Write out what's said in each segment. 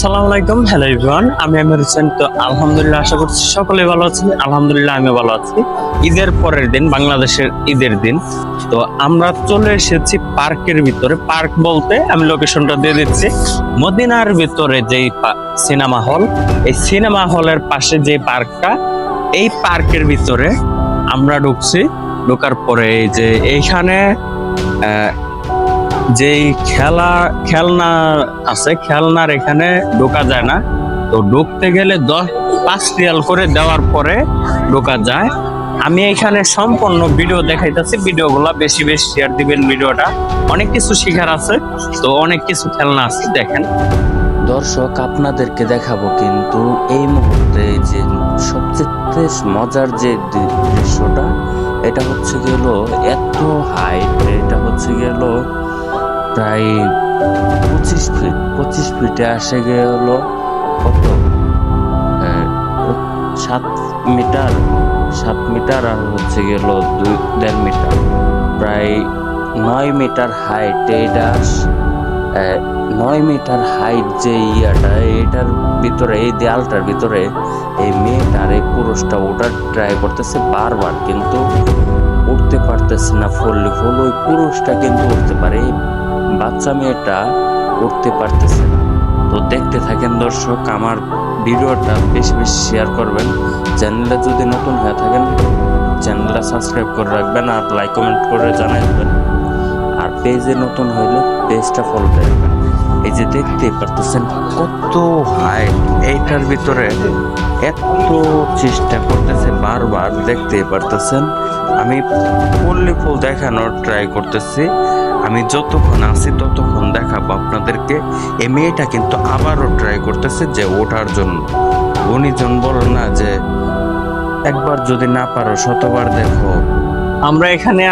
আসসালামু আলাইকুম, hello everyone. আমি আমির হোসেন। তো আলহামদুলিল্লাহ, আশা করছি সকলে ভালো আছেন। আলহামদুলিল্লাহ আমি ভালো আছি। ঈদের পরের দিন, বাংলাদেশের ঈদের দিন। তো আমরা চলে এসেছি পার্কের ভিতরে। পার্ক বলতে আমি লোকেশনটা দিয়ে দিচ্ছি। মদিনার ভিতরে যেই সিনেমা হল, এই সিনেমা হলের পাশে যে পার্কটা, এই পার্কের ভিতরে আমরা ঢুকছি। ঢোকার পরে এই যে এইখানে যেই খেলনা আছে, খেলনার এখানে ঢোকা যায় না। তো ঢুকতে গেলে 5 রিয়াল করে দেওয়ার পরে ঢোকা যায়। আমি এখানে সম্পূর্ণ ভিডিও দেখাইতেছি, ভিডিওগুলো বেশি বেশি শেয়ার দিবেন। ভিডিওটা অনেক কিছু শিখার আছে, তো অনেক কিছু খেলনা আছে, দেখেন। দর্শক, আপনাদেরকে দেখাবো কিন্তু এই মুহূর্তে যে সবচেয়ে মজার যে দৃশ্যটা, এটা হচ্ছে গেল এত হাইট, এটা হচ্ছে গেল প্রায় 25 ফিটে আসে গেল কত 7 মিটার আর হচ্ছে গেল 2.5 মিটার, প্রায় 9 মিটার হাইট। এটা 9 মিটার হাইট যে ইয়াটা, এটার ভিতরে, এই দেয়ালটার ভিতরে এই মেয়েটার, এই পুরুষটা ওঠার ট্রাই করতেছে বারবার, কিন্তু উঠতে পারতেছে না। ফুল ওই পুরুষটা কিন্তু উঠতে পারে, বাচ্চা মেয়েটা উঠতে পারতেছে না। তো দেখতে থাকেন দর্শক, আমার ভিডিওটা বেশি বেশি শেয়ার করবেন। চ্যানেলে যদি নতুন হয়ে থাকেন, চ্যানেলটা সাবস্ক্রাইব করে রাখবেন আর লাইক কমেন্ট করে জানাইবেন। আর পেজে নতুন হইলে পেজটা ফলো করে রাখবেন। এই যে দেখতে পারতেছেন কত হাইট, এইটার ভিতরে এত চেষ্টা করতেছে বারবার, দেখতে পারতেছেন। আমি ফুল দেখানোর ট্রাই করতেছি। আমি যতক্ষণ আছি ততক্ষণ দেখাবো আপনাদেরকে। এই মেয়েটা কিন্তু আবারও ট্রাই করতেছে যে ওঠার জন্য। গুণীজন বল না যে একবার যদি না পারো শতবার দেখো। আমরা এখানে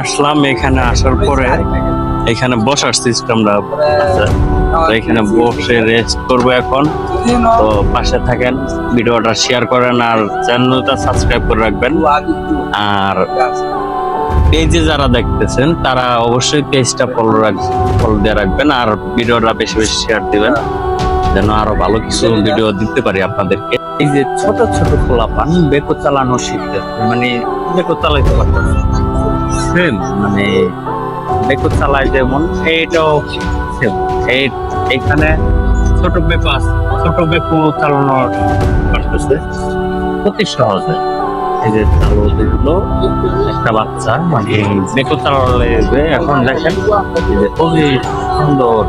আসলাম, এখানে আসার পরে এখানে বসার সিস্টেমটা আছে। তো এখানে বসে রেস্ট করবো এখন। তো পাশে থাকেন, ভিডিওটা শেয়ার করেন আর চ্যানেলটা সাবস্ক্রাইব করে রাখবেন। আর পেজে যারা দেখতেছেন তারা অবশ্যই পেজটা ফলো দিয়ে রাখবেন আর ভিডিওটা বেশি বেশি শেয়ার দিবেন, যেন আরো ভালো কিছু ভিডিও দিতে পারি আপনাদেরকে। এই যে ছোট ছোট খোলাপান বেকো চালানো শিখতেছে, মানে বেকো চালাইতে পারতেছে সেম, মানে বেকো চালায় যেমন এইটাও সেম। এইখানে ছোট বেকো আছে, ছোট বেকো চালানো পারতেছে অতি সহজে। এই যে চালু দিলো একটা বাচ্চা, মানে বেকো চালালে এখন দেখেন খুবই সুন্দর।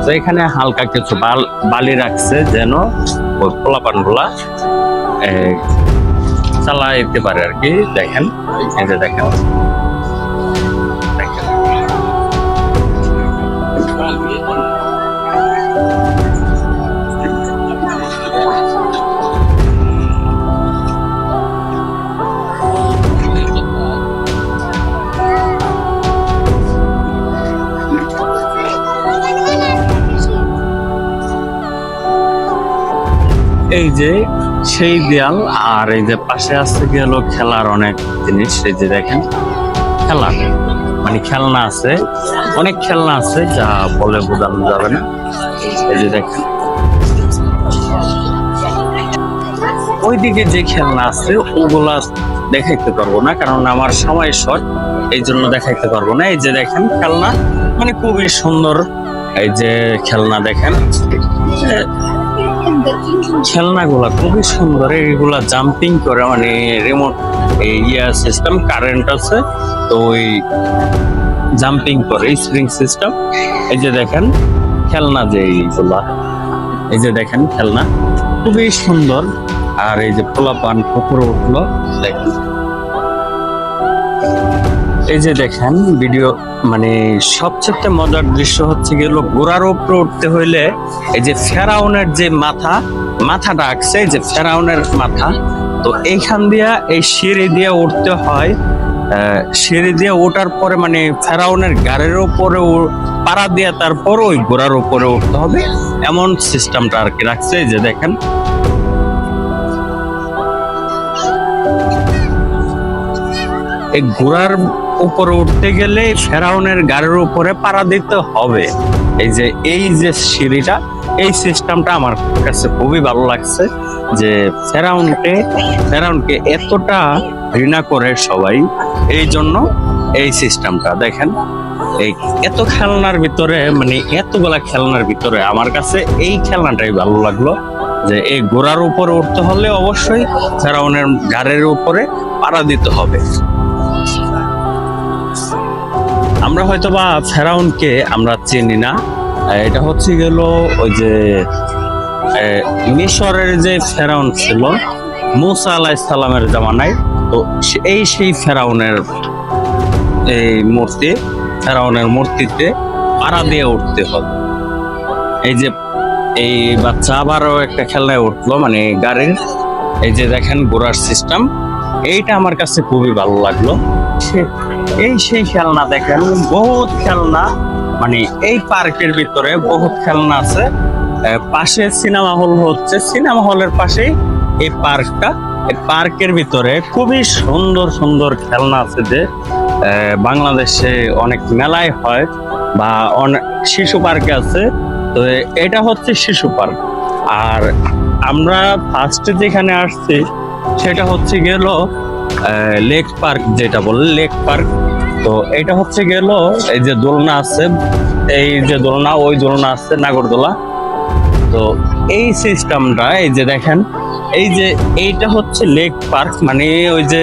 তো এখানে হালকা কিছু বালি রাখছে যেন ওই পোলাপান গুলা চালাইতে পারে আর কি। দেখেন, এই যে দেখেন, এই যে সেই দেয়াল। আর এই যে পাশে আছে গেল খেলার অনেক জিনিস। এই যে দেখেন খেলা, মানে খেলনা আছে, অনেক খেলনা আছে যা বলে বোঝানো যাবে না। এই যে দেখেন ওইদিকে যে খেলনা আছে ওগুলা দেখাইতে পারবো না, কারণ আমার সময় শর্ট, এই জন্য দেখাইতে পারবো না। এই যে দেখেন খেলনা, মানে খুবই সুন্দর। এই যে খেলনা দেখেন, খেলনাগুলা খুবই সুন্দর। এইগুলা জাম্পিং করে, মানে রিমোট সিস্টেম, কারেন্ট আছে, তো ওই জাম্পিং করে, স্প্রিং সিস্টেম। এই যে দেখেন খেলনা, যে এইগুলা, এই যে দেখেন খেলনা খুবই সুন্দর। আর এই যে পোলাপান উপরে উঠলো, দেখেন। এই যে দেখেন ভিডিও, মানে সবচেয়ে মজার দৃশ্য হচ্ছে গেল ঘোড়ার উপরে উঠতে হইলে এই যে ফেরাউনের যে মাথাটা আঁকছে, এই যে ফেরাউনের মাথা, তো এইখান দিয়া এই সিঁড়ি দিয়ে উঠতে হয়। সিঁড়ি দিয়ে ওঠার পরে মানে ফেরাউনের গাড়ির উপরে পাড়া দিয়ে তারপর ওই ঘোড়ার উপরে উঠতে হবে, এমন সিস্টেমটা আর কি রাখছে। এই যে দেখেন এই ঘোড়ার উপরে উঠতে গেলে ফেরাউনের গাড়ির উপরে পাড়া দিতে হবে। এই যে সিঁড়িটা, এই সিস্টেমটা আমার কাছে খুবই ভালো লাগছে, যে ফেরাউনকে এতটা ঘৃণা করে সবাই, এই জন্য এই সিস্টেমটা দেখেন। এই এত খেলনার ভিতরে, মানে এতগুলা খেলনার ভিতরে আমার কাছে এই খেলনাটাই ভালো লাগলো, যে এই ঘোড়ার উপরে উঠতে হলে অবশ্যই ফেরাউনের ঘাড়ের উপরে পাড়া দিতে হবে। আমরা হয়তোবা ফেরাউনকে আমরা চিনি না, এটা হচ্ছে গেল ওই যে মিশরের যে ফেরাউন ছিল মুসা আলাইহিস সালামের জামানায়, তো সেই ফেরাউনের এই ফেরাউনের মূর্তিতে পাড়া দিয়ে উঠতে হবে। এই যে এই বাচ্চা আবারও একটা খেলনায় উঠলো, মানে গাড়ির, এই যে দেখেন ঘোড়ার সিস্টেম, এইটা আমার কাছে খুবই ভালো লাগলো। সেই খেলনা দেখেন, বহুত খেলনা, মানে এই পার্কের ভিতরে বহুত খেলনা আছে। পাশে সিনেমা হল হচ্ছে, সিনেমা হলের পাশেই এই পার্কটা। এই পার্কের ভিতরে খুবই সুন্দর সুন্দর খেলনা আছে, যে বাংলাদেশে অনেক মেলায় হয়, বা অনেক শিশু পার্কে আছে। তো এটা হচ্ছে শিশু পার্ক। আর আমরা ফার্স্টে যেখানে আসছি সেটা হচ্ছে গেল লেক পার্ক, যেটা বলে লেক পার্ক। তো এটা হচ্ছে গেল এই যে দোলনা আছে, এই যে দোলনা, ওই দোলনা আছে নাগরদোলা। তো এই সিস্টেমটা এই যে দেখেন, এই যে এইটা হচ্ছে লেক পার্ক, মানে ওই যে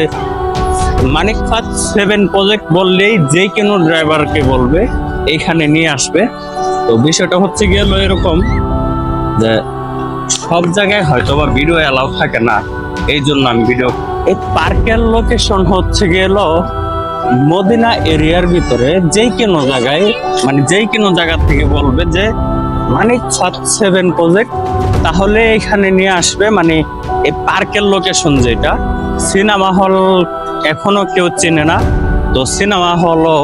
মানিক ফাত 7 প্রজেক্ট বললেই যে কোনো ড্রাইভারকে বলবে এখানে নিয়ে আসবে। তো বিষয়টা হচ্ছে গেল এরকম, যে সব জায়গায় হয়তো বা ভিডিও অ্যালাউ থাকে না, এই জন্য আমি ভিডিও। এই পার্কের লোকেশন হচ্ছে গেল মদিনা এরিয়ার ভিতরে, যেই কোনো জায়গায়, মানে যেই কোনো জায়গা থেকে বলবে যে মানিক ফাত 7 প্রজেক্ট, তাহলে এখানে নিয়ে আসবে। মানে এই পার্কের লোকেশন যেটা, সিনেমা হল এখনো কেউ চেনে না, তো সিনেমা হলও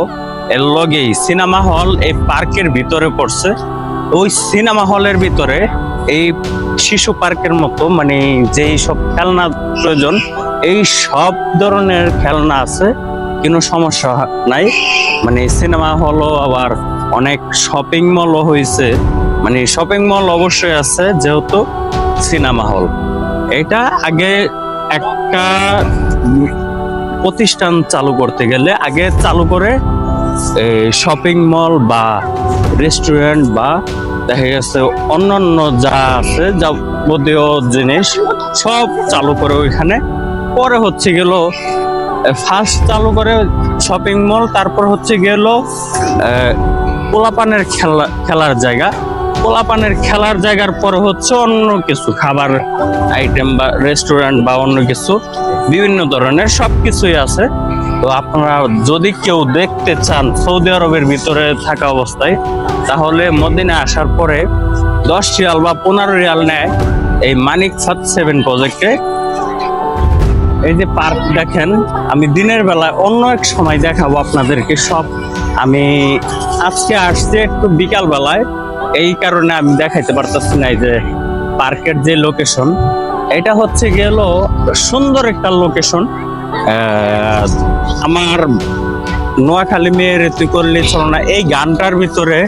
এর লগেই, সিনেমা হল এই পার্কের ভিতরে পড়ছে। ওই সিনেমা হলের ভিতরে এই শিশু পার্কের মতো, মানে যেই সব খেলনা প্রয়োজন এই সব ধরনের খেলনা আছে, কোনো সমস্যা নাই। মানে সিনেমা হলও আবার অনেক শপিং মলও হয়েছে, মানে শপিং মল অবশ্যই আছে যেহেতু সিনেমা হল। এটা আগে একটা প্রতিষ্ঠান চালু করতে গেলে আগে চালু করে শপিং মল বা রেস্টুরেন্ট বা দেখা গেছে অন্যান্য যা আছে যাবতীয় জিনিস সব চালু করে ওইখানে, পরে হচ্ছে গেল ফার্স্ট চালু করে শপিং মল, তারপর হচ্ছে গেল পোলাপানের খেলার জায়গা, পোলাপানের খেলার জায়গার পরে হচ্ছে অন্য কিছু খাবার আইটেম বা রেস্টুরেন্ট বা অন্য কিছু, বিভিন্ন ধরনের সবকিছুই আছে। তো আপনারা যদি কেউ দেখতে চান সৌদি আরবের ভিতরে থাকা অবস্থায়, তাহলে মদিনা আসার পরে 10 রিয়াল বা 15 রিয়াল নেয় এই মানিক ফাত 7 প্রজেক্টে। এই যে পার্ক দেখেন, আমি দিনের বেলায় অন্য এক সময় দেখাবো আপনাদেরকে সব। আমি আজকে আসছি একটু বিকাল বেলায়, এই কারণে আমি দেখাইতে পারতেছি না। এই যে পার্কের যে লোকেশন, এটা হচ্ছে গেল সুন্দর একটা লোকেশন। আমার নোয়াখালী মেয়ের তুই করলে চলো না, এই গানটার ভিতরে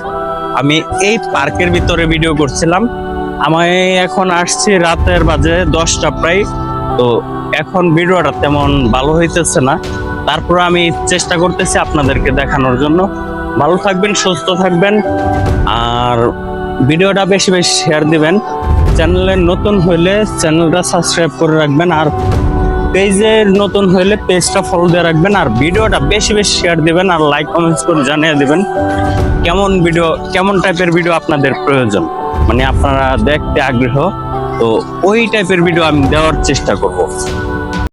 আমি এই পার্কের ভিতরে ভিডিও করছিলাম। আমি এখন আসছি রাতের বাজে 10টা প্রায়, তো এখন ভিডিওটা তেমন ভালো হইতেছে না, তারপর আমি চেষ্টা করতেছি আপনাদেরকে দেখানোর জন্য। ভালো থাকবেন, সুস্থ থাকবেন, আর ভিডিওটা বেশি বেশি শেয়ার দিবেন। চ্যানেলে নতুন হইলে চ্যানেলটা সাবস্ক্রাইব করে রাখবেন, আর পেজে নতুন হইলে পেজটা ফলো দিয়ে রাখবেন, আর ভিডিওটা বেশি বেশি শেয়ার দিবেন, আর লাইক কমেন্টস করে জানিয়ে দিবেন কেমন টাইপের ভিডিও আপনাদের প্রয়োজন, মানে আপনারা দেখতে আগ্রহ, তো ওই টাইপের ভিডিও আমি দেওয়ার চেষ্টা করব।